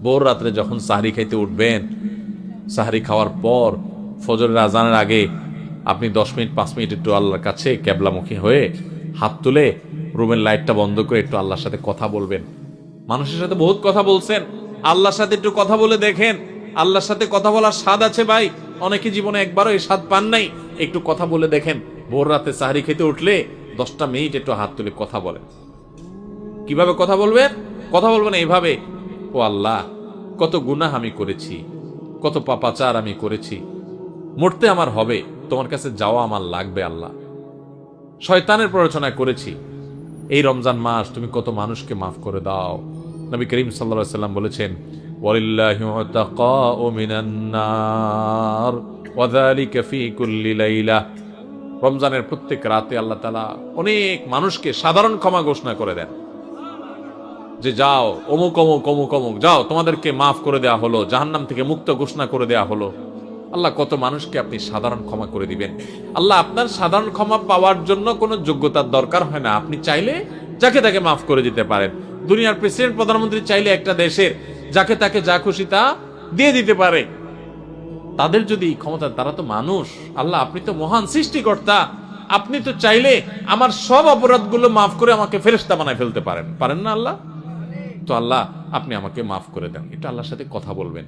ভোর রাত্রে যখন সাহরি খাইতে উঠবেন, সাহরি খাওয়ার পর ফজরের আজানের আগে আপনি 10 মিনিট 5 মিনিট একটু আল্লাহর কাছে ক্যাবলামুখী হয়ে হাত তুলে রুমের লাইটটা বন্ধ করে একটু আল্লাহর সাথে কথা বলবেন। মানুষের সাথে বহুত কথা বলছেন, আল্লাহর সাথে একটু কথা বলে দেখেন। আল্লাহর সাথে কথা বলার স্বাদ আছে ভাই, অনেকে জীবনে একবারও এই স্বাদ পান নাই। একটু কথা বলে দেখেন। ভোর রাতে সাহরি খেতে উঠলে 10টা মিনিট একটু হাত তুলে কথা বলেন। কিভাবে কথা বলবেন? কথা বলবেন এইভাবে, ও আল্লাহ, কত গুনাহ আমি করেছি, কত পাপাচার আমি করেছি, মরতে আমার হবে, তোমার কাছে যাওয়া আমার লাগবে আল্লাহ। শয়তানের প্ররোচনা করেছি, এই রমজান মাস তুমি কত মানুষকে মাফ করে দাও। নবী করিম সাল্লাল্লাহু আলাইহি ওয়াসাল্লাম বলেছেন, ওয়ালিল্লাহি উতাকাউ মিনান নার ওয়া যালিকা ফি কুল্লি লাইলা। রমজানের প্রত্যেক রাতে আল্লাহ তাআলা অনেক মানুষকে সাধারণ ক্ষমা ঘোষণা করে দেন, যে যাও অমুক অমুক অমুক অমুক, যাও তোমাদেরকে মাফ করে দেওয়া হলো, জাহান্নাম থেকে মুক্ত ঘোষণা করে দেওয়া হলো। আল্লাহ কত মানুষকে আপনি সাধারণ ক্ষমা করে দিবেন। আল্লাহ আপনার সাধারণ ক্ষমা পাওয়ার জন্য কোনো যোগ্যতার দরকার হয় না, আপনি চাইলে যাকে তাকে মাফ করে দিতে পারেন। দুনিয়ার প্রেসিডেন্ট প্রধানমন্ত্রী চাইলে একটা দেশের যাকে তাকে যা খুশি তা দিয়ে দিতে পারে। তাদের যদি ক্ষমতা, তারা তো মানুষ। আল্লাহ আপনি তো মহান সৃষ্টিকর্তা, আপনি তো চাইলে আমার সব অপরাধগুলো মাফ করে আমাকে ফেরেশতা বানায় ফেলতে পারেন, পারেন না আল্লাহ? তো আল্লাহ আপনি আমাকে মাফ করে দেন, এটা আল্লাহর সাথে কথা বলবেন।